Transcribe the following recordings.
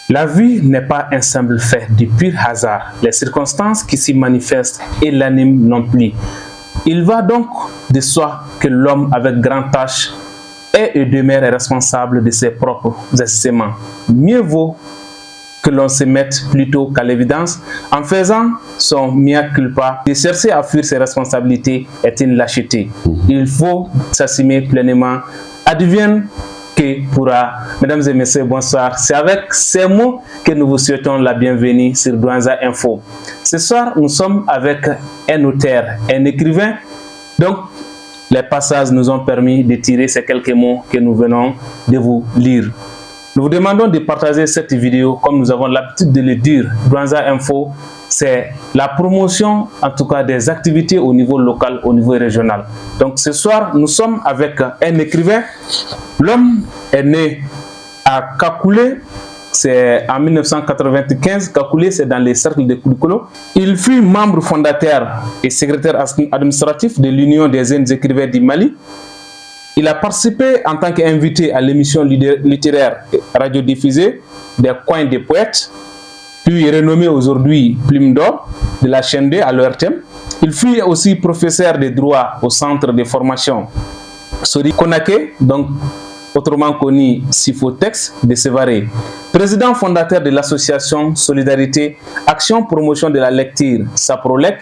La vie n'est pas un simple fait du pur hasard. Les circonstances qui s'y manifestent et l'animent non plus. Il va donc de soi que l'homme avec grande tâche est et demeure responsable de ses propres agissements. Mieux vaut que l'on se mette plutôt qu'à l'évidence en faisant son mea culpa. De chercher à fuir ses responsabilités est une lâcheté. Il faut s'assumer pleinement. Advienne que pourra. Mesdames et messieurs, bonsoir. C'est avec ces mots que nous vous souhaitons la bienvenue sur Douanza Info. Ce soir, nous sommes avec un auteur, un écrivain. Donc, les passages nous ont permis de tirer ces quelques mots que nous venons de vous lire. Nous vous demandons de partager cette vidéo comme nous avons l'habitude de le dire. Douanza Info, c'est la promotion en tout cas des activités au niveau local, au niveau régional. Donc ce soir, nous sommes avec un écrivain. L'homme est né à Kakoulé, c'est en 1995. Kakoulé, c'est dans les cercles de Koulikolo. Il fut membre fondateur et secrétaire administratif de l'Union des jeunes écrivains du Mali. Il a participé en tant qu'invité à l'émission littéraire radiodiffusée des Coins des Poètes, puis renommé aujourd'hui Plume d'Or de la chaîne D à l'ORTM. Il fut aussi professeur de droit au centre de formation Sori Konake, donc autrement connu Sifotex de Sévaré. Président fondateur de l'association Solidarité Action Promotion de la Lecture Saprolec.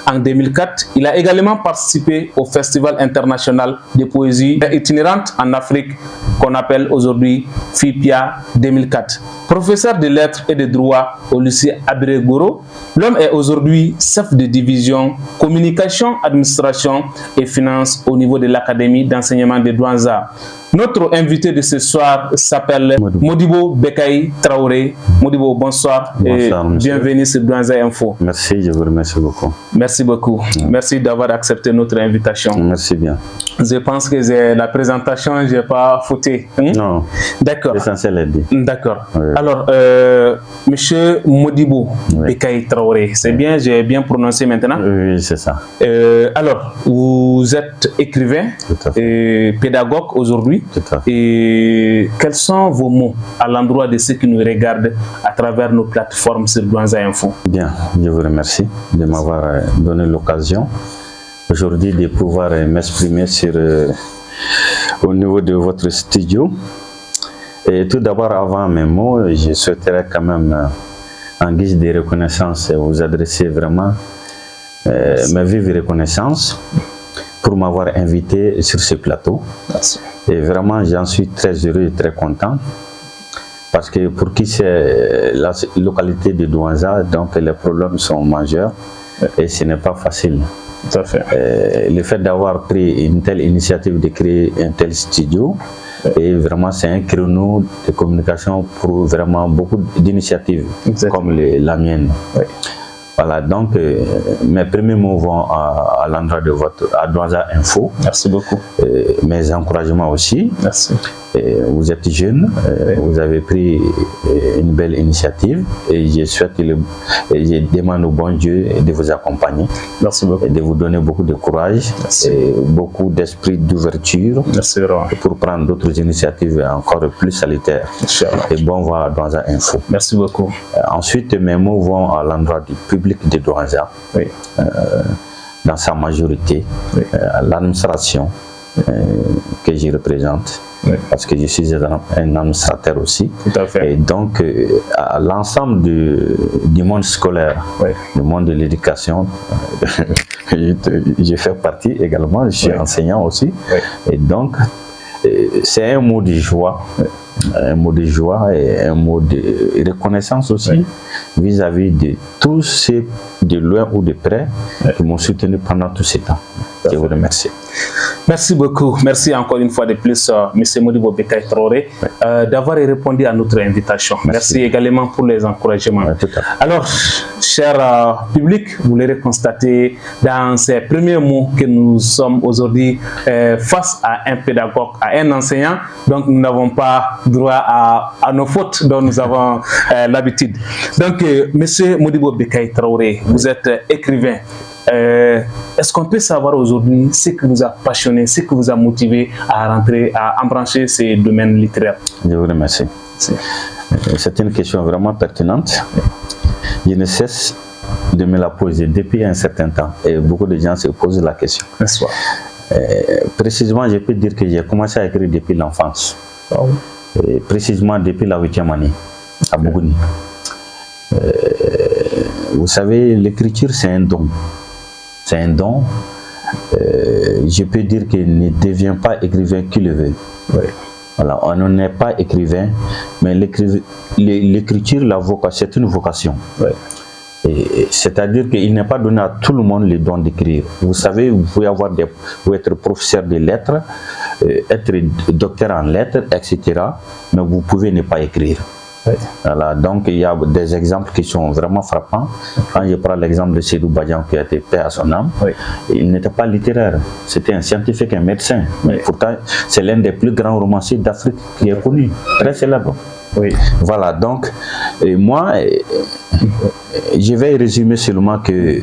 En 2004, il a également participé au Festival international de poésie itinérante en Afrique qu'on appelle aujourd'hui FIPIA 2004. Professeur de lettres et de droit au lycée Abiré-Goro, l'homme est aujourd'hui chef de division communication, administration et finances au niveau de l'Académie d'enseignement de Douanza. Notre invité de ce soir s'appelle Modibo Bekay Traoré. Modibo, bonsoir, et bienvenue sur Douanza Info. Merci, je vous remercie beaucoup. Merci beaucoup. Merci d'avoir accepté notre invitation. Merci bien. Je pense que la présentation, je n'ai pas fauté. Non. D'accord. L'essentiel est dit. D'accord. Oui. Alors, monsieur Modibo Bekay Traoré, c'est bien, j'ai bien prononcé maintenant? Oui, c'est ça. Alors, vous êtes écrivain et pédagogue aujourd'hui. Et quels sont vos mots à l'endroit de ceux qui nous regardent à travers nos plateformes sur Douanza Info? Bien, je vous remercie de m'avoir donné l'occasion aujourd'hui de pouvoir m'exprimer au niveau de votre studio. Et tout d'abord, avant mes mots, je souhaiterais quand même, en guise de reconnaissance, vous adresser vraiment ma vive reconnaissance pour m'avoir invité sur ce plateau. Merci. Et vraiment, j'en suis très heureux et très content. Parce que pour qui c'est la localité de Douanza, donc les problèmes sont majeurs et ce n'est pas facile. Tout à fait. Le fait d'avoir pris une telle initiative de créer un tel studio, et vraiment c'est un créneau de communication pour vraiment beaucoup d'initiatives comme la mienne. Oui. Voilà, donc mes premiers mots vont à l'endroit de à Douanza Info. Merci beaucoup. Mes encouragements aussi. Merci. Vous êtes jeune, vous avez pris une belle initiative et je demande au bon Dieu de vous accompagner. Merci beaucoup. Et de vous donner beaucoup de courage, et beaucoup d'esprit d'ouverture pour prendre d'autres initiatives encore plus salutaires. Et bon vent à Douanza Info. Merci beaucoup. Ensuite, mes mots vont à l'endroit du public de Douanza, dans sa majorité, à l'administration que je représente. Parce que je suis un administrateur aussi. Tout à fait. Et donc, à l'ensemble du monde scolaire, du monde de l'éducation, je fais partie également, je suis enseignant aussi. Et donc, c'est un mot de joie. Un mot de joie et un mot de reconnaissance aussi vis-à-vis de tous ceux de loin ou de près qui m'ont soutenu pendant tout ce temps. Je vous remercie. Merci beaucoup. Merci encore une fois de plus, M. Modibo Bekay Traoré, d'avoir répondu à notre invitation. Merci également pour les encouragements. Alors, cher public, vous l'aurez constaté dans ces premiers mots que nous sommes aujourd'hui face à un pédagogue, à un enseignant. Donc, nous n'avons pas droit à nos fautes dont nous avons l'habitude. Donc, M. Modibo Bekay Traoré, vous êtes écrivain. Est-ce qu'on peut savoir aujourd'hui ce qui vous a passionné, ce qui vous a motivé à rentrer, à embrancher ces domaines littéraires? Je vous remercie. C'est une question vraiment pertinente. Je ne cesse de me la poser depuis un certain temps et beaucoup de gens se posent la question. Précisément, je peux dire que j'ai commencé à écrire depuis l'enfance. Précisément depuis la 8e année à Bougouni. Vous savez, l'écriture c'est un don. C'est un don. Je peux dire qu'il ne devient pas écrivain qui le veut. Voilà, on n'en est pas écrivain, mais l'écriture, la vocation, c'est une vocation. C'est-à-dire qu'il n'est pas donné à tout le monde le don d'écrire. Vous savez, vous pouvez être professeur de lettres, être docteur en lettres, etc. Mais vous pouvez ne pas écrire. Voilà, donc il y a des exemples qui sont vraiment frappants. Quand je prends l'exemple de Seydou Badian qui a été paix à son âme, il n'était pas littéraire, c'était un scientifique, un médecin. Pourtant, c'est l'un des plus grands romanciers d'Afrique qui est connu, très célèbre. Voilà, donc moi, je vais résumer seulement que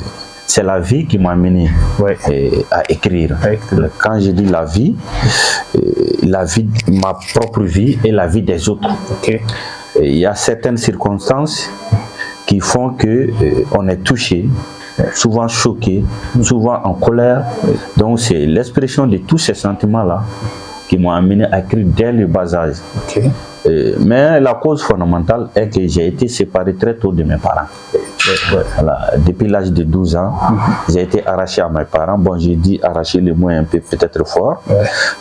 c'est la vie qui m'a amené à écrire. Quand je dis la vie, ma propre vie et la vie des autres. Il y a certaines circonstances qui font que on est touché, souvent choqué, souvent en colère. Donc c'est l'expression de tous ces sentiments-là qui m'ont amené à écrire dès le bas âge. Mais la cause fondamentale est que j'ai été séparé très tôt de mes parents. Voilà, depuis l'âge de 12 ans, j'ai été arraché à mes parents. Bon, j'ai dit arraché le mot un peu peut-être fort,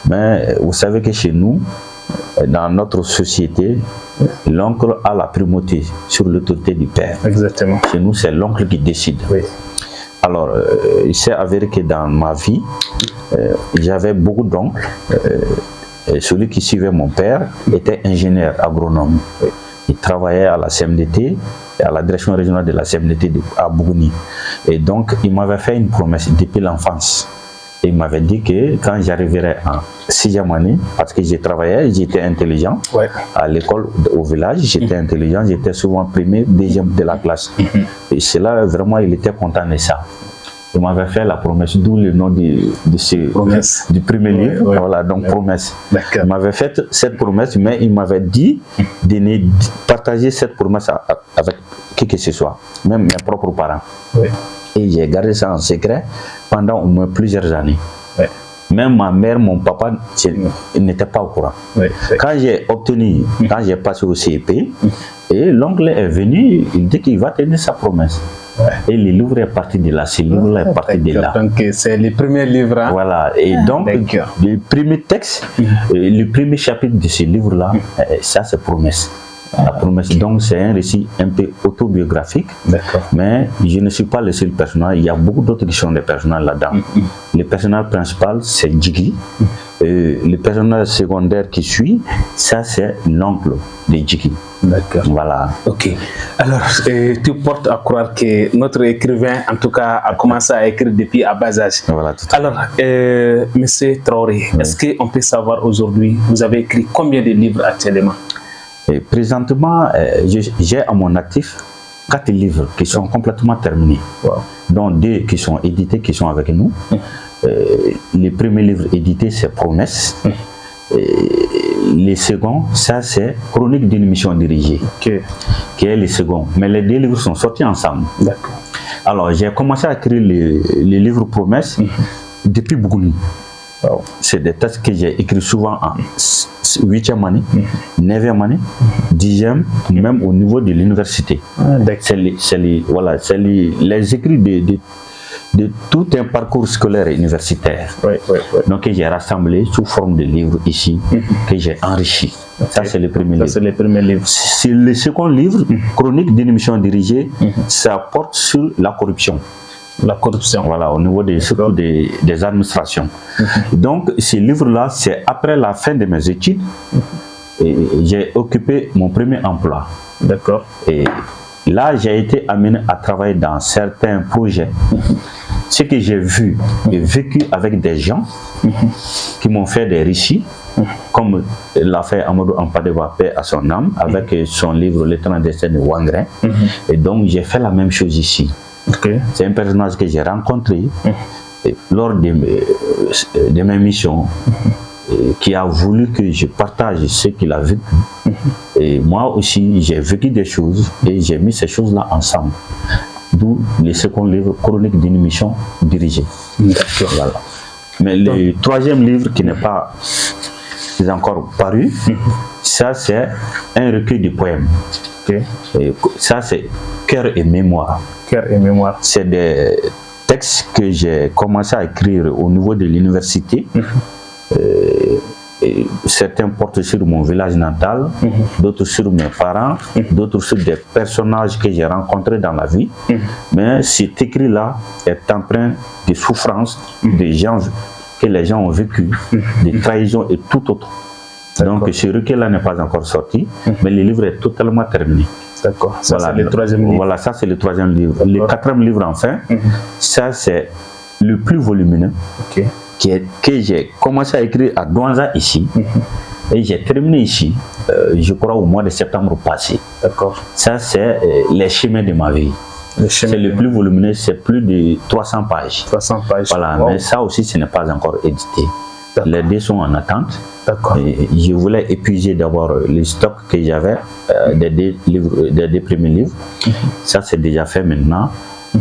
mais vous savez que chez nous, dans notre société, l'oncle a la primauté sur l'autorité du père. Exactement. Chez nous, c'est l'oncle qui décide. Alors, il s'est avéré que dans ma vie, j'avais beaucoup d'oncles. Celui qui suivait mon père était ingénieur agronome. Il travaillait à la CMDT, à la direction régionale de la CMDT à Bougouni. Et donc, il m'avait fait une promesse depuis l'enfance. Il m'avait dit que quand j'arriverais en 6e année, parce que j'ai travaillé, j'étais intelligent, à l'école au village, j'étais intelligent, j'étais souvent premier, deuxième de la classe. Et cela, vraiment, il était content de ça. Il m'avait fait la promesse, d'où le nom du premier livre, voilà, donc promesse. Il m'avait fait cette promesse, mais il m'avait dit de ne partager cette promesse avec qui que ce soit, même mes propres parents. Et j'ai gardé ça en secret pendant au moins plusieurs années. Même ma mère, mon papa, n'étaient pas au courant. Quand j'ai passé au CEP, et l'oncle est venu, il dit qu'il va tenir sa promesse. Et le livre est parti de là, ce livre-là est parti de là. Donc c'est le premier livre. Hein? Voilà, et donc le premier texte, le premier chapitre de ce livre-là, ça c'est promesse. La promesse, donc c'est un récit un peu autobiographique, mais je ne suis pas le seul personnage, il y a beaucoup d'autres qui sont des personnages là-dedans. Le personnage principal c'est Djigui, le personnage secondaire qui suit, ça c'est l'oncle de Djigui. Voilà. Ok. Alors, tu portes à croire que notre écrivain, en tout cas, a commencé à écrire depuis à bas âge. Voilà, tout alors, Monsieur Traoré, est-ce qu'on peut savoir aujourd'hui, vous avez écrit combien de livres actuellement? Et présentement, j'ai à mon actif 4 livres qui sont complètement terminés, dont 2 qui sont édités, qui sont avec nous. Le premier livre édité, c'est Promesse. Les seconds, ça c'est Chronique d'une mission dirigée, qui est le second. Mais les 2 livres sont sortis ensemble. Alors, j'ai commencé à écrire le livre Promesse depuis Bougouni. C'est des textes que j'ai écrits souvent en 8e année, 9e année, 10e, même au niveau de l'université. C'est les écrits de tout un parcours scolaire et universitaire. Donc j'ai rassemblé sous forme de livres ici, que j'ai enrichi. Ça c'est le premier livre. C'est le second livre, Chronique d'une mission dirigée, ça porte sur la corruption. Voilà, au niveau surtout des administrations. Donc, ce livre-là, c'est après la fin de mes études, j'ai occupé mon premier emploi. Et là, j'ai été amené à travailler dans certains projets. Ce que j'ai vu et vécu avec des gens qui m'ont fait des récits, comme l'a fait Amadou Ampadeva, paix à son âme, avec son livre Le Temps destin de Wangrin. Et donc, j'ai fait la même chose ici. C'est un personnage que j'ai rencontré lors de mes missions qui a voulu que je partage ce qu'il a vécu. Et moi aussi, j'ai vécu des choses et j'ai mis ces choses-là ensemble. D'où le second livre, Chronique d'une mission dirigée. Voilà. Mais le troisième livre qui n'est pas encore paru, ça c'est un recueil de poèmes. Et ça c'est Cœur et mémoire. Cœur et mémoire. C'est des textes que j'ai commencé à écrire au niveau de l'université. Certains portent sur mon village natal, d'autres sur mes parents, d'autres sur des personnages que j'ai rencontrés dans la vie. Mais cet écrit-là est empreint de souffrances des gens que les gens ont vécu, de trahisons et tout autre. Donc ce recueil-là n'est pas encore sorti, mais le livre est totalement terminé. D'accord, ça voilà, c'est le troisième livre. Voilà, ça c'est le troisième livre. Le quatrième livre enfin, ça c'est le plus volumineux, que j'ai commencé à écrire à Douanza ici, et j'ai terminé ici, je crois au mois de septembre passé. D'accord. Ça c'est les chemins de ma vie. C'est le plus volumineux, c'est plus de 300 pages. 300 pages. Voilà, mais ça aussi ce n'est pas encore édité. Les deux sont en attente. D'accord. Je voulais épuiser d'abord les stocks que j'avais des deux premiers livres. Ça c'est déjà fait maintenant.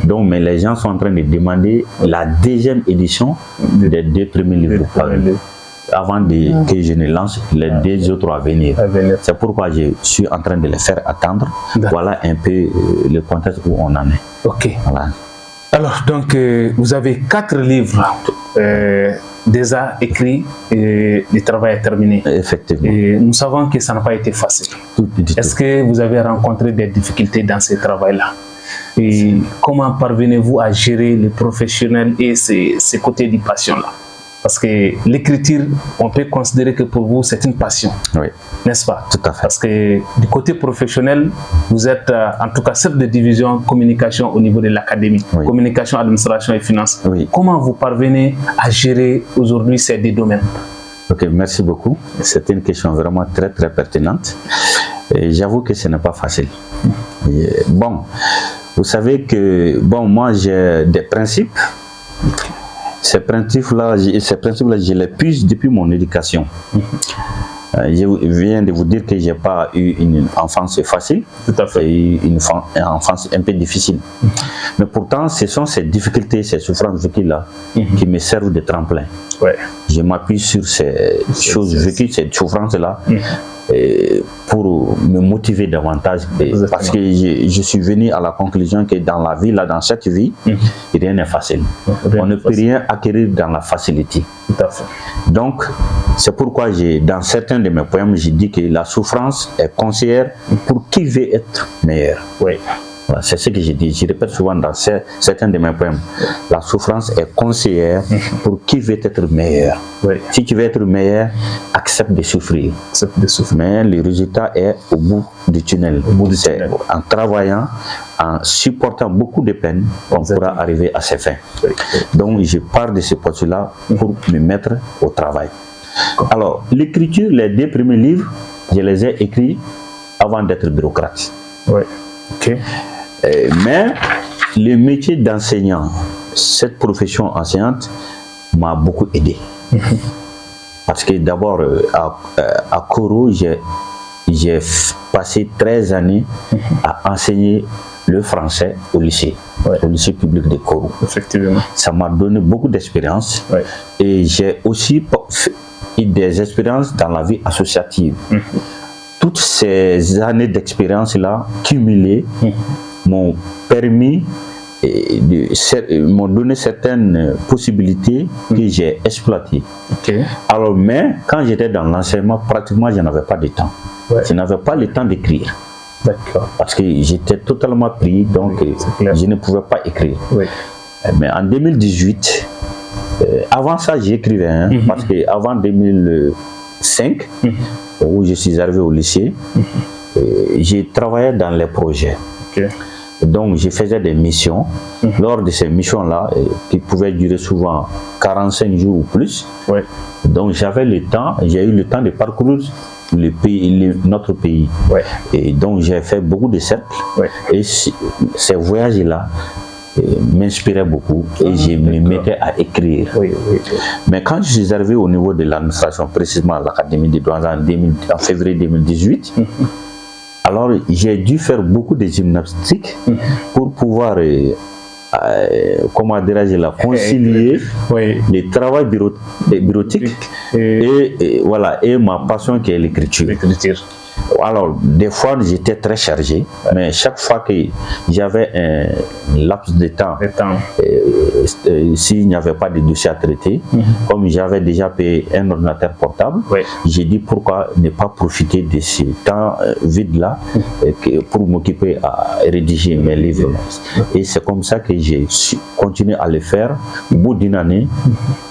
Donc, mais les gens sont en train de demander la deuxième édition des deux premiers livres. Avant que je ne lance les deux autres à venir. C'est pourquoi je suis en train de les faire attendre. Voilà un peu le contexte où on en est. Ok. Voilà. Alors, donc, vous avez 4 livres déjà écrits et le travail est terminé. Effectivement. Et nous savons que ça n'a pas été facile. Est-ce que vous avez rencontré des difficultés dans ce travail-là? Et comment parvenez-vous à gérer le professionnel et ces côtés de passion-là? Parce que l'écriture, on peut considérer que pour vous, c'est une passion. Oui. N'est-ce pas? Tout à fait. Parce que du côté professionnel, vous êtes en tout cas chef de division communication au niveau de l'académie. Oui. Communication, administration et finances. Oui. Comment vous parvenez à gérer aujourd'hui ces deux domaines? Ok, merci beaucoup. C'est une question vraiment très très pertinente. Et j'avoue que ce n'est pas facile. Et bon, vous savez que moi j'ai des principes. Ces principes-là, je les puise depuis mon éducation. Je viens de vous dire que je n'ai pas eu une enfance facile. Tout à fait. Et une enfance un peu difficile. Mais pourtant, ce sont ces difficultés, ces souffrances vécues-là qui me servent de tremplin. Ouais. Je m'appuie sur ces choses vécues, ces souffrances-là, pour me motiver davantage. Parce que je suis venu à la conclusion que dans la vie, là, dans cette vie, rien n'est facile. On ne peut rien acquérir dans la facilité. Tout à fait. Donc, c'est pourquoi dans certains de mes poèmes, j'ai dit que la souffrance est conseillère pour qui veut être meilleur. Oui. Voilà, c'est ce que j'ai dit. Je répète souvent dans certains de mes poèmes. La souffrance est conseillère pour qui veut être meilleur. Oui. Si tu veux être meilleur, accepte de souffrir. Accepte de souffrir. Mais le résultat est au bout du tunnel. En travaillant, en supportant beaucoup de peines, on pourra arriver à ses fins. Oui. Donc, je pars de ce poste-là pour me mettre au travail. Alors, l'écriture, les deux premiers livres, je les ai écrits avant d'être bureaucrate. Oui. Ok. Mais le métier d'enseignant, cette profession enseignante m'a beaucoup aidé. Parce que d'abord, à Koro, j'ai passé 13 années à enseigner le français au lycée public de Koro. Effectivement. Ça m'a donné beaucoup d'expérience. Ouais. Et j'ai aussi eu des expériences dans la vie associative. Toutes ces années d'expérience-là, cumulées, m'ont permis, m'ont donné certaines possibilités que j'ai exploitées. Okay. Alors, mais quand j'étais dans l'enseignement, pratiquement, je n'avais pas de temps. Ouais. Je n'avais pas le temps d'écrire. D'accord. Parce que j'étais totalement pris, donc je ne pouvais pas écrire. Oui. Mais en 2018, avant ça, j'écrivais, parce qu'avant 2005, où je suis arrivé au lycée, j'ai travaillé dans les projets. Okay. Donc, je faisais des missions. Lors de ces missions-là, qui pouvaient durer souvent 45 jours ou plus, donc j'avais le temps, j'ai eu le temps de parcourir le pays, notre pays. Et donc, j'ai fait beaucoup de cercles. Et ces voyages-là m'inspirait beaucoup et je me mettais à écrire. Mais quand je suis arrivé au niveau de l'administration, précisément à l'Académie de Douanza en février 2018, alors j'ai dû faire beaucoup de gymnastique pour pouvoir comment dirais-je, concilier le travail bureautique et voilà, et ma passion qui est l'écriture. Alors, des fois, j'étais très chargé, mais chaque fois que j'avais un laps de temps, s'il n'y avait pas de dossier à traiter, comme j'avais déjà payé un ordinateur portable, j'ai dit pourquoi ne pas profiter de ce temps vide-là pour m'occuper à rédiger mes livres. Et c'est comme ça que j'ai continué à le faire. Au bout d'une année,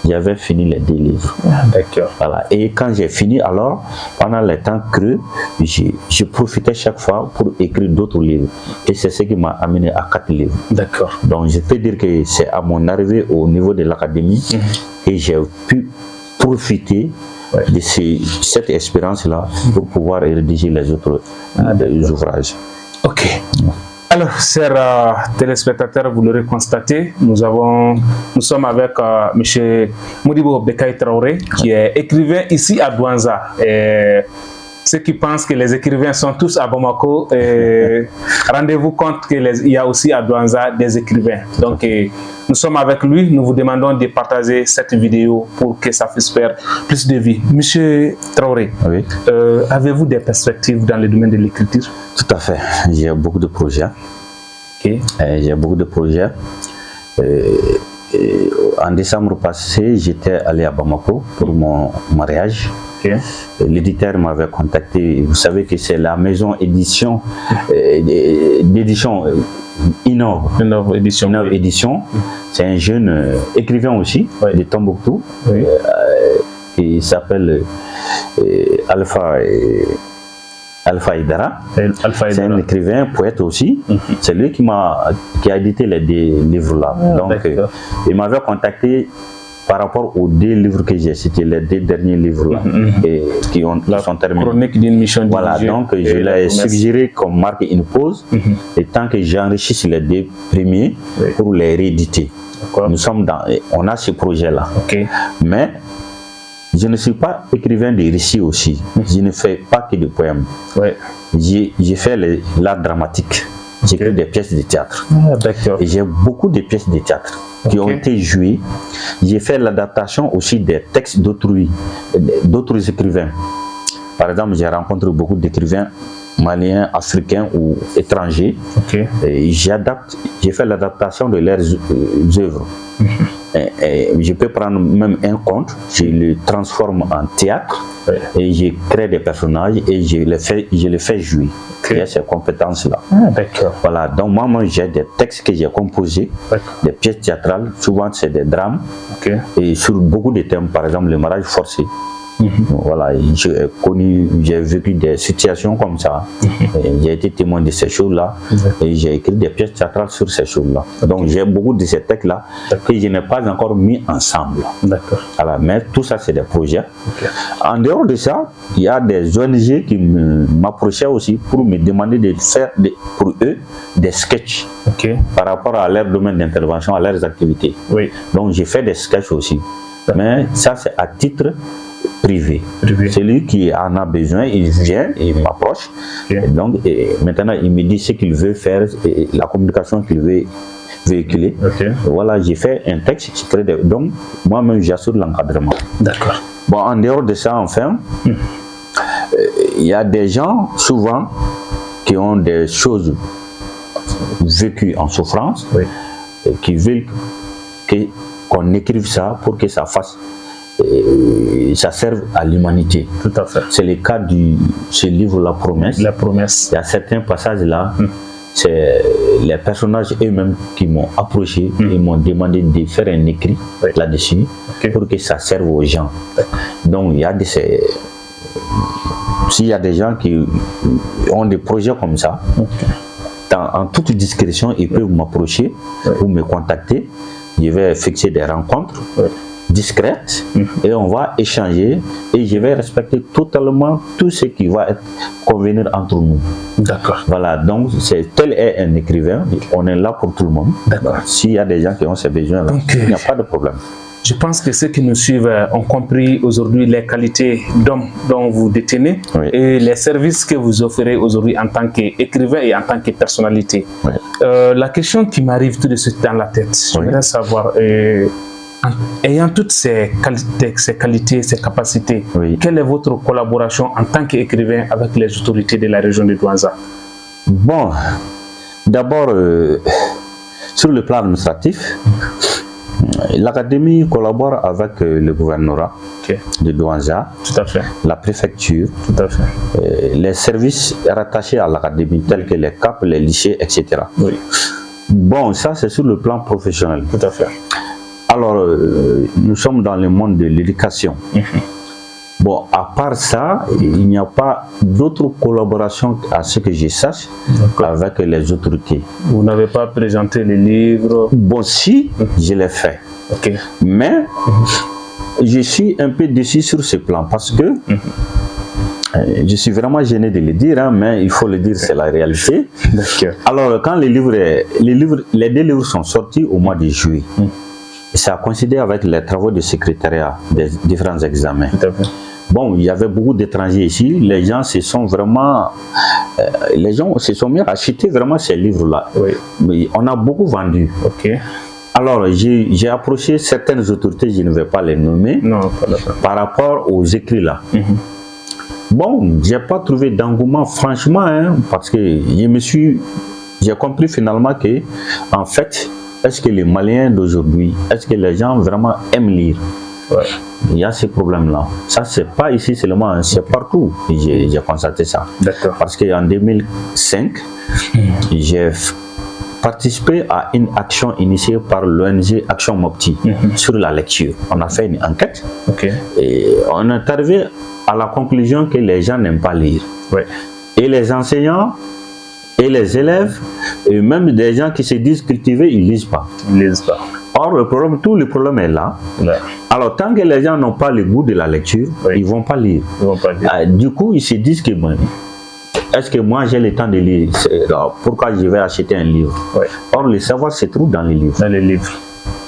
j'avais fini les 2 livres. D'accord. Voilà. Et quand j'ai fini, alors, pendant les temps creux, je profitais chaque fois pour écrire d'autres livres. Et c'est ce qui m'a amené à 4 livres. D'accord. Donc je peux dire que c'est à mon arrivée au niveau de l'académie que j'ai pu profiter de cette expérience-là pour pouvoir rédiger les autres ouvrages. Ok. Alors, chers téléspectateurs, vous l'aurez constaté, nous sommes avec M. Modibo Bekay Traoré, qui est écrivain ici à Douanza. Ceux qui pensent que les écrivains sont tous à Bamako, rendez-vous compte qu'il y a aussi à Douanza des écrivains. Donc, nous sommes avec lui, nous vous demandons de partager cette vidéo pour que ça fasse faire plus de vie. Monsieur Traoré, avez-vous des perspectives dans le domaine de l'écriture? Tout à fait, j'ai beaucoup de projets. J'ai beaucoup de projets. En décembre passé, j'étais allé à Bamako pour mon mariage. L'éditeur m'avait contacté. Vous savez que c'est la maison d'édition Innov Édition. C'est un jeune écrivain aussi de Tombouctou qui s'appelle Alpha Idara. C'est un écrivain, poète aussi. C'est lui qui a édité les 2 livres-là. Donc, il m'avait contacté par rapport aux 2 livres que j'ai cités, les 2 derniers livres-là, qui sont terminés. Chronique d'une mission dirigée. Voilà, donc je l'ai suggéré qu'on marque une pause, et tant que j'enrichisse les 2 premiers pour les rééditer. On a ce projet-là. Mais je ne suis pas écrivain de récits aussi. Je ne fais pas que de poèmes. J'ai fait l'art dramatique. J'écris des pièces de théâtre. Et j'ai beaucoup de pièces de théâtre qui ont été jouées. J'ai fait l'adaptation aussi des textes d'autres écrivains. Par exemple, j'ai rencontré beaucoup d'écrivains maliens, africains ou étrangers. Et j'ai fait l'adaptation de leurs œuvres. Et je peux prendre même un conte, je le transforme en théâtre et je crée des personnages et je les fais jouer. Il y a ces compétences-là. Voilà, donc moi j'ai des textes que j'ai composés, des pièces théâtrales, souvent c'est des drames, et sur beaucoup de thèmes, par exemple le mariage forcé. Voilà, j'ai vécu des situations comme ça. J'ai été témoin de ces choses-là et j'ai écrit des pièces théâtrales sur ces choses-là. Donc j'ai beaucoup de ces textes-là que je n'ai pas encore mis ensemble. Voilà, mais tout ça, c'est des projets. En dehors de ça, il y a des ONG qui m'approchaient aussi pour me demander de faire pour eux des sketchs par rapport à leur domaine d'intervention, à leurs activités. Donc j'ai fait des sketchs aussi. Mais ça, c'est à titre privé. Celui qui en a besoin, il vient, il m'approche. Donc, maintenant, il me dit ce qu'il veut faire, et la communication qu'il veut véhiculer. Voilà, j'ai fait un texte, donc moi-même, j'assure l'encadrement. Bon, en dehors de ça, enfin, il y a des gens, souvent, qui ont des choses vécues en souffrance, et qui veulent qu'on écrive ça pour que ça fasse ça serve à l'humanité. C'est le cas de ce livre La Promesse. Il y a certains passages là, c'est les personnages eux-mêmes qui m'ont approché et m'ont demandé de faire un écrit là-dessus pour que ça serve aux gens. Donc il y a s'il y a des gens qui ont des projets comme ça, en toute discrétion, ils peuvent m'approcher ou me contacter. Je vais fixer des rencontres. discrète et on va échanger et je vais respecter totalement tout ce qui va être convenir entre nous. D'accord. Voilà, donc tel est un écrivain, on est là pour tout le monde. D'accord. S'il y a des gens qui ont ces besoins-là, il n'y a pas de problème. Je pense que ceux qui nous suivent ont compris aujourd'hui les qualités d'homme dont vous détenez et les services que vous offrez aujourd'hui en tant qu'écrivain et en tant que personnalité. Oui. La question qui m'arrive tout de suite dans la tête, j'aimerais savoir, ayant toutes ces qualités, ces capacités, quelle est votre collaboration en tant qu'écrivain avec les autorités de la région de Douanza? Bon, d'abord, sur le plan administratif, l'Académie collabore avec le gouvernorat de Douanza, la préfecture, les services rattachés à l'Académie tels que les CAP, les lycées, etc. Oui. Bon, ça c'est sur le plan professionnel. Tout à fait. Alors, nous sommes dans le monde de l'éducation. Bon, à part ça, il n'y a pas d'autres collaborations à ce que je sache avec les autorités. Vous n'avez pas présenté les livres? Bon, si, je l'ai fait. Mais je suis un peu déçu sur ce plan parce que je suis vraiment gêné de le dire, hein, mais il faut le dire, c'est la réalité. Alors, quand les deux livres sont sortis au mois de juillet, ça a coïncidé avec les travaux de secrétariat des différents examens. Bon, il y avait beaucoup d'étrangers ici. Les gens se sont mis à acheter vraiment ces livres-là. Mais on a beaucoup vendu. Alors, j'ai approché certaines autorités, je ne vais pas les nommer, par rapport aux écrits-là. Bon, j'ai pas trouvé d'engouement, franchement, hein, parce que j'ai compris finalement que, en fait, est-ce que les Maliens d'aujourd'hui, est-ce que les gens vraiment aiment lire? Il y a ces problèmes-là. Ça, c'est pas ici seulement, c'est partout. J'ai constaté ça. Parce qu'en 2005, j'ai participé à une action initiée par l'ONG Action Mopti sur la lecture. On a fait une enquête et on est arrivé à la conclusion que les gens n'aiment pas lire. Et les enseignants et les élèves, et même des gens qui se disent cultivés, ils ne lisent pas. Or, tout le problème est là. Alors, tant que les gens n'ont pas le goût de la lecture, ils ne vont pas lire. Du coup, ils se disent que est-ce que moi j'ai le temps de lire? Pourquoi je vais acheter un livre? Or, le savoir se trouve dans les livres.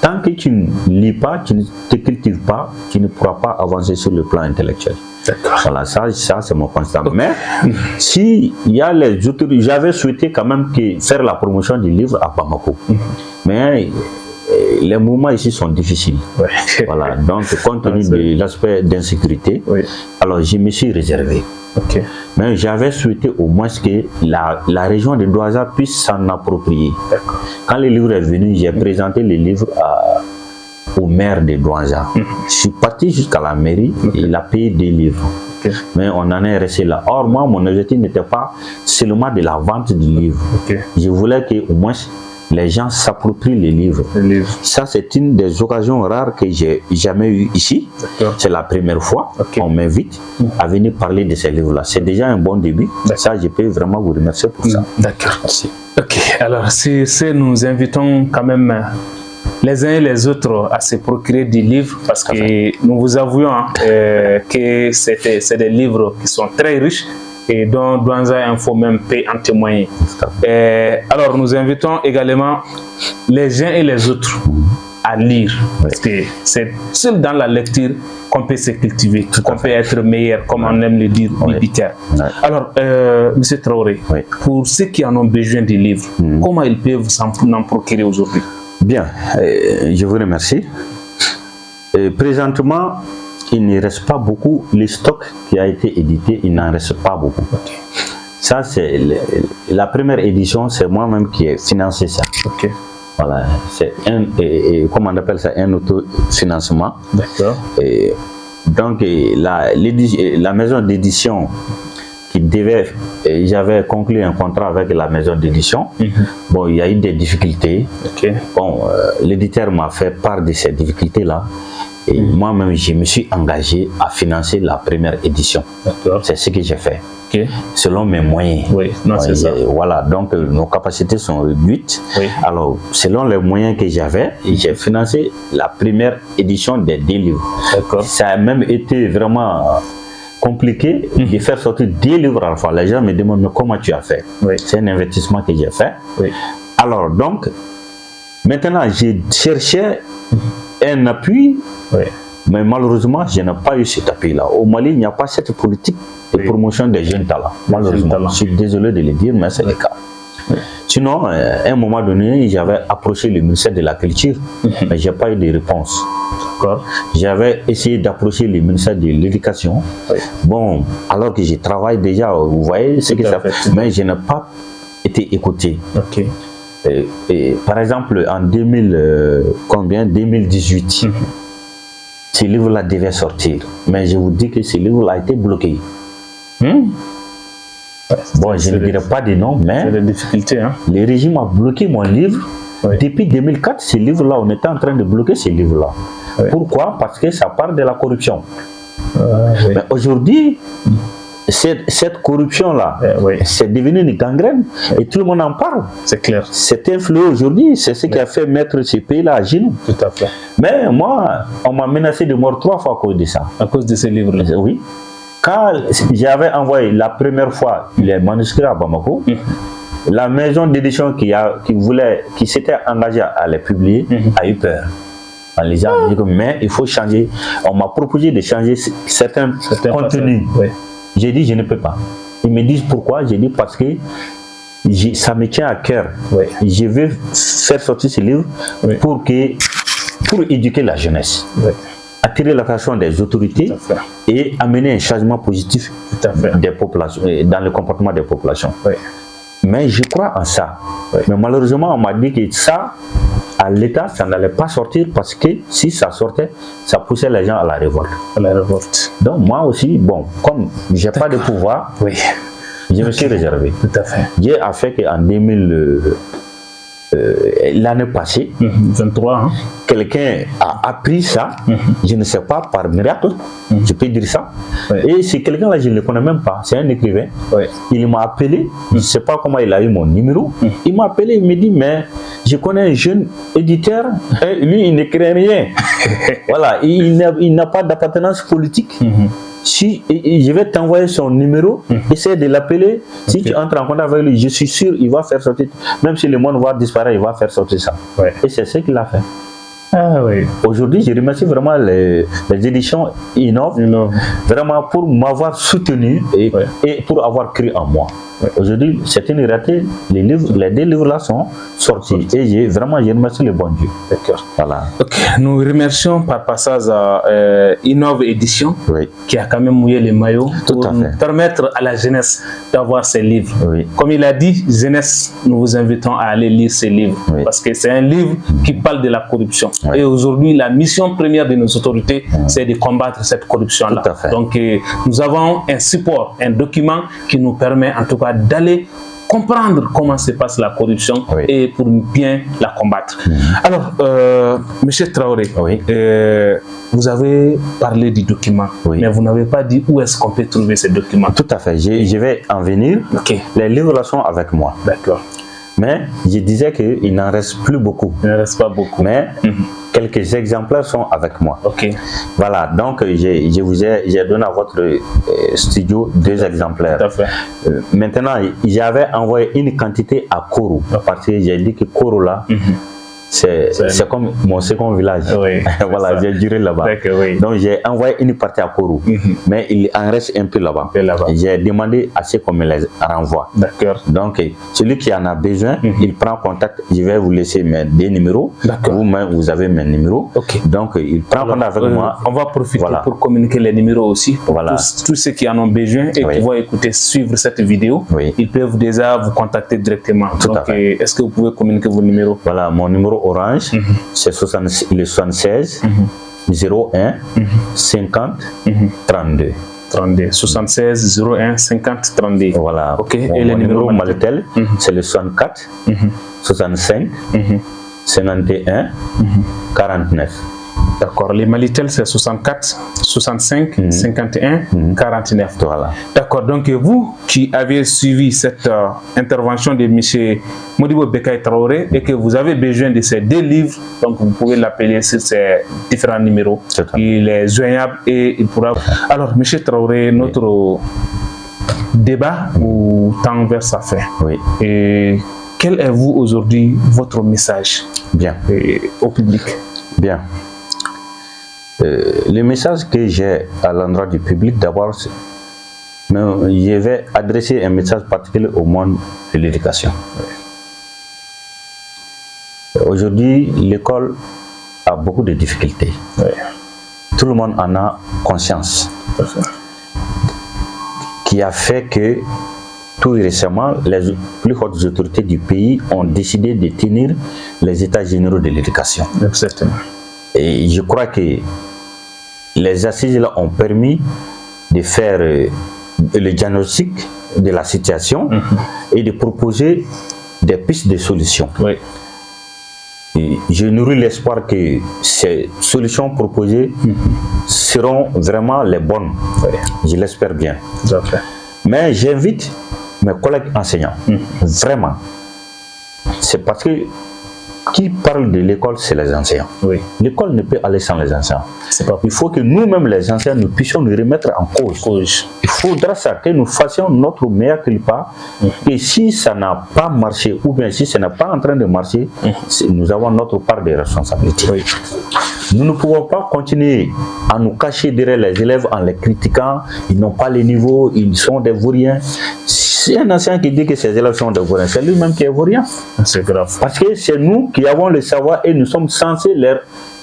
Tant que tu ne lis pas, tu ne te cultives pas, tu ne pourras pas avancer sur le plan intellectuel. Voilà, ça c'est mon constat. Mais si il y a les autorités, j'avais souhaité quand même faire la promotion du livre à Bamako. Mais les mouvements ici sont difficiles. Voilà, donc compte tenu de l'aspect d'insécurité, alors je me suis réservé. Mais j'avais souhaité au moins que la région de Douanza puisse s'en approprier. Quand le livre est venu, j'ai présenté le livre au maire de Douanza. Je suis parti jusqu'à la mairie, il a payé des livres. Mais on en est resté là. Or, moi, mon objectif n'était pas seulement de la vente du livre. Je voulais qu'au moins les gens s'approprient les livres. Ça, c'est une des occasions rares que j'ai jamais eu ici. C'est la première fois qu'on m'invite à venir parler de ces livres-là. C'est déjà un bon début. Ça, je peux vraiment vous remercier pour ça. D'accord. Merci. Alors, si nous invitons quand même les uns et les autres à se procurer des livres, parce que nous vous avouons que c'est des livres qui sont très riches et dont Douanza Info même peut en témoigner. Alors nous invitons également les uns et les autres à lire, parce que c'est seul dans la lecture qu'on peut se cultiver, qu'on peut être meilleur, comme on aime le dire, militaire. Alors, M. Traoré, pour ceux qui en ont besoin des livres, comment ils peuvent s'en procurer aujourd'hui? Bien, je vous remercie. Présentement, il ne reste pas beaucoup. Le stock qui a été édité, il n'en reste pas beaucoup. Ça, c'est la première édition, c'est moi-même qui ai financé ça. Voilà, c'est comment on appelle ça, un autofinancement. Donc, la maison d'édition qui devait, j'avais conclu un contrat avec la maison d'édition. Bon, il y a eu des difficultés. Bon, l'éditeur m'a fait part de ces difficultés-là. Et moi-même, je me suis engagé à financer la première édition. C'est ce que j'ai fait. Selon mes moyens. Oui, non, c'est ça. Voilà, donc nos capacités sont réduites. Oui. Alors, selon les moyens que j'avais, j'ai financé la première édition des 2 livres. Ça a même été vraiment compliqué de faire sortir 2 livres à la fois. Les gens me demandent mais comment tu as fait. C'est un investissement que j'ai fait. Alors, donc, maintenant, j'ai cherché un appui. Mais malheureusement, je n'ai pas eu cet appui-là. Au Mali, il n'y a pas cette politique de promotion des jeunes talents. Malheureusement, je suis désolé de le dire, mais c'est le cas. Sinon, à un moment donné, j'avais approché le ministère de la Culture, mais je n'ai pas eu de réponse. J'avais essayé d'approcher le ministère de l'Éducation. Bon, alors que je travaille déjà, vous voyez ce que ça fait, mais je n'ai pas été écouté. Et par exemple, en 2018, ce livre-là devait sortir, mais je vous dis que ce livre-là a été bloqué. Bon, je ne dirai pas de nom, mais c'est des difficultés, le régime a bloqué mon livre. Depuis 2004, ce livre-là, on était en train de bloquer ce livre-là. Pourquoi? Parce que ça part de la corruption. Mais aujourd'hui, cette corruption-là, c'est devenu une gangrène et tout le monde en parle. C'est clair. C'est un fléau aujourd'hui, c'est ce qui a fait mettre ce pays-là à genoux. Tout à fait. Mais moi, on m'a menacé de mort 3 fois à cause de ça. À cause de ces livres-là? Oui. Quand j'avais envoyé la première fois les manuscrits à Bamako, la maison d'édition qui s'était engagée à les publier a eu peur. En lisant, mais il faut changer. On m'a proposé de changer certains contenus. J'ai dit je ne peux pas. Ils me disent pourquoi. J'ai dit parce que ça me tient à cœur. Je veux faire sortir ce livre pour éduquer la jeunesse. Attirer l'attention des autorités et amener un changement positif des populations, dans le comportement des populations. Mais je crois en ça. Mais malheureusement, on m'a dit que ça, à l'État, ça n'allait pas sortir parce que si ça sortait, ça poussait les gens à la révolte. Donc moi aussi, bon, comme je n'ai pas de pouvoir, je me suis réservé. Tout à fait. Dieu a fait qu'en l'année passée, 23, quelqu'un a appris ça, je ne sais pas, par miracle, je peux dire ça. Et c'est quelqu'un-là, je ne le connais même pas, c'est un écrivain. Il m'a appelé, je ne sais pas comment il a eu mon numéro. Il m'a appelé, il me dit, mais je connais un jeune éditeur, et lui, il n'écrit rien. Voilà, il n'a pas d'appartenance politique. Si je vais t'envoyer son numéro, essaie de l'appeler. Si tu entres en contact avec lui, je suis sûr il va faire sortir. Même si le monde va disparaître, il va faire sortir ça. Et c'est ce qu'il a fait. Aujourd'hui, je remercie vraiment les éditions Innov, vraiment pour m'avoir soutenu et pour avoir cru en moi. Aujourd'hui, c'est une réalité. Les 2 livres-là sont sortis et je remercie le bon Dieu. Voilà. Nous remercions par passage à Innov Édition qui a quand même mouillé les maillots pour nous permettre à la jeunesse d'avoir ces livres. Comme il a dit, jeunesse, nous vous invitons à aller lire ces livres parce que c'est un livre qui parle de la corruption. Et aujourd'hui, la mission première de nos autorités, c'est de combattre cette corruption-là. Donc, nous avons un support, un document qui nous permet en tout cas d'aller comprendre comment se passe la corruption et pour bien la combattre. Alors, M. Traoré, vous avez parlé du document, mais vous n'avez pas dit où est-ce qu'on peut trouver ces documents. Tout à fait, je vais en venir. Les livres sont avec moi. D'accord. Mais je disais qu'il n'en reste plus beaucoup. Il n'en reste pas beaucoup. Mais quelques exemplaires sont avec moi. Voilà, donc j'ai donné à votre studio 2 exemplaires. Tout à fait. Maintenant, j'avais envoyé une quantité à Koro, parce que j'ai dit que Koro là, c'est comme mon second village. Voilà, j'ai duré là-bas. Donc j'ai envoyé une partie à Koro, mais il en reste un peu là-bas. J'ai demandé à ce qu'on me les renvoie. Donc celui qui en a besoin, il prend contact. Je vais vous laisser mes 2 numéros. Vous-même, vous avez mes numéros. Donc il prend contact avec moi. On va profiter pour communiquer les numéros aussi. Tous ceux qui en ont besoin et qui vont suivre cette vidéo, ils peuvent déjà vous contacter directement. Donc est-ce que vous pouvez communiquer vos numéros? Voilà, mon numéro orange, c'est le 76 01 50 32. 76 01 50 32. Voilà. Et le numéro Malitel, c'est le 64 65 51 49. D'accord. Les Malitel, c'est 64, 65, 51, 49. Voilà. D'accord. Donc, vous qui avez suivi cette intervention de M. Modibo Bekay Traoré et que vous avez besoin de ces 2 livres, donc vous pouvez l'appeler sur ces différents numéros. Il est joignable et il pourra... Alors, M. Traoré, notre débat ou temps vers sa fin. Oui. Et quel est vous aujourd'hui votre message au public? Bien. Le message que j'ai à l'endroit du public, d'abord, je vais adresser un message particulier au monde de l'éducation. Aujourd'hui, l'école a beaucoup de difficultés. Tout le monde en a conscience. Qui a fait que tout récemment, les plus hautes autorités du pays ont décidé de tenir les états généraux de l'éducation. Exactement. Et je crois que les assises là ont permis de faire le diagnostic de la situation et de proposer des pistes de solutions. Oui. Et je nourris l'espoir que ces solutions proposées seront vraiment les bonnes. Oui. Je l'espère bien. Exactement. Mais j'invite mes collègues enseignants, vraiment. C'est parce que qui parle de l'école, c'est les enseignants. Oui. L'école ne peut aller sans les enseignants. Pas... Il faut que nous-mêmes, les enseignants, nous puissions nous remettre en cause. Il faudra ça, que nous fassions notre meilleur culpa. Et si ça n'a pas marché, ou bien si ça n'est pas en train de marcher, nous avons notre part de responsabilité. Oui. Nous ne pouvons pas continuer à nous cacher derrière les élèves en les critiquant. Ils n'ont pas le niveau, ils sont des vauriens. Si un enseignant qui dit que ses élèves sont des vauriens, c'est lui-même qui est vaurien. C'est grave. Parce que c'est nous qui avons le savoir et nous sommes censés leur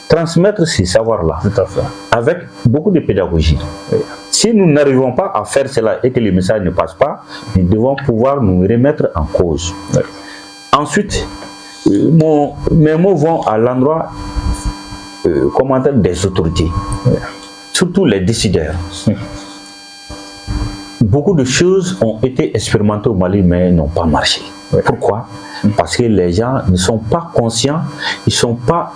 transmettre ces savoirs-là. Tout à fait. Avec beaucoup de pédagogie. Oui. Si nous n'arrivons pas à faire cela et que le message ne passe pas, nous devons pouvoir nous remettre en cause. Oui. Ensuite, mes mots vont à l'endroit commentaire des autorités, surtout les décideurs. Beaucoup de choses ont été expérimentées au Mali mais n'ont pas marché. Pourquoi? Parce que les gens ne sont pas conscients, ils ne sont pas,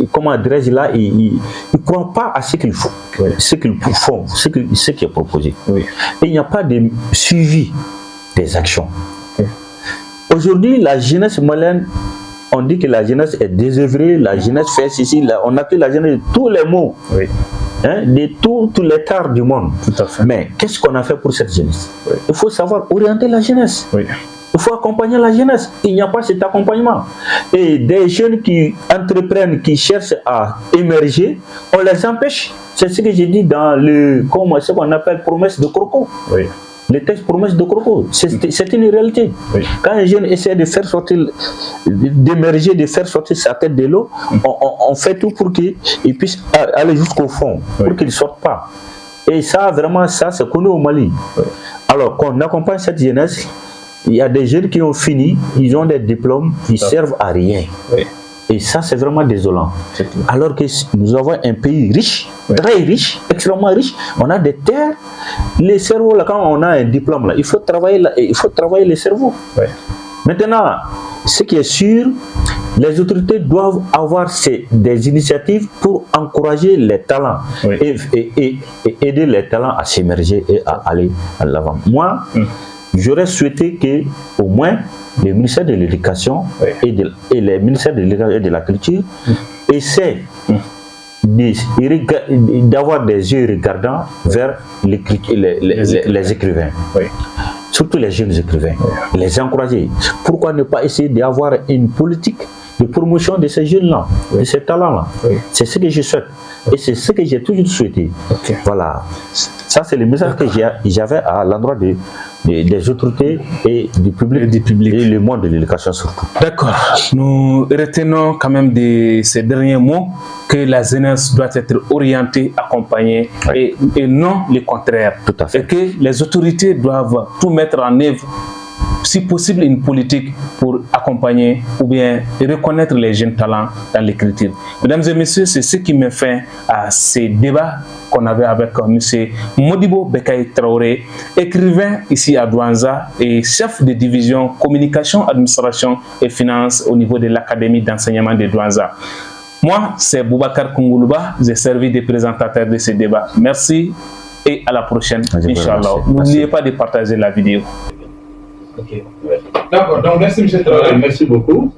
comment dirais-je là, ils ne croient pas à ce qu'il faut, ce qu'ils font, ce qui est proposé. Et il n'y a pas de suivi des actions. Aujourd'hui, la jeunesse malienne, on dit que la jeunesse est désœuvrée, la jeunesse fait ceci, là, on appelle la jeunesse de tous les mots, de tous les tares du monde. Tout à fait. Mais qu'est-ce qu'on a fait pour cette jeunesse? Il faut savoir orienter la jeunesse. Il faut accompagner la jeunesse. Il n'y a pas cet accompagnement. Et des jeunes qui entreprennent, qui cherchent à émerger, on les empêche. C'est ce que j'ai dit dans ce qu'on appelle promesse de croco. Les textes promesses de croco, c'est une réalité. Quand un jeune essaie de faire sortir, d'émerger, de faire sortir sa tête de l'eau, on fait tout pour qu'il puisse aller jusqu'au fond, pour qu'il ne sorte pas. Et ça, vraiment, ça, c'est connu au Mali. Alors, quand on accompagne cette jeunesse, il y a des jeunes qui ont fini, ils ont des diplômes, ils ne servent à rien. Et ça, c'est vraiment désolant. Alors que nous avons un pays riche, très riche, extrêmement riche. On a des terres. Les cerveaux, là, quand on a un diplôme, là, il faut travailler les cerveaux. Maintenant, ce qui est sûr, les autorités doivent avoir des initiatives pour encourager les talents et aider les talents à s'émerger et à aller à l'avant. Moi, j'aurais souhaité que, au moins, le ministère de l'Éducation et les ministères de l'Éducation et de la Culture essaient d'avoir des yeux regardants vers les écrivains. Surtout les jeunes écrivains. Les encourager. Pourquoi ne pas essayer d'avoir une politique de promotion de ces jeunes-là, de ces talents-là? C'est ce que je souhaite. Et c'est ce que j'ai toujours souhaité. Voilà. Ça, c'est le message que j'avais à l'endroit des autorités et du public, et le monde de l'éducation surtout. D'accord. Nous retenons quand même de ces derniers mots que la jeunesse doit être orientée, accompagnée et non le contraire. Tout à fait. Et que les autorités doivent tout mettre en œuvre, si possible une politique pour accompagner ou bien reconnaître les jeunes talents dans l'écriture. Mesdames et messieurs, c'est ce qui met fin à ces débats qu'on avait avec M. Modibo Bekay Traoré, écrivain ici à Douanza et chef de division communication, administration et finances au niveau de l'Académie d'enseignement de Douanza. Moi, c'est Boubacar Koungoulouba. J'ai servi de présentateur de ce débat. Merci et à la prochaine, Inch'Allah. N'oubliez pas de partager la vidéo. D'accord, donc merci M. Traoré, merci beaucoup.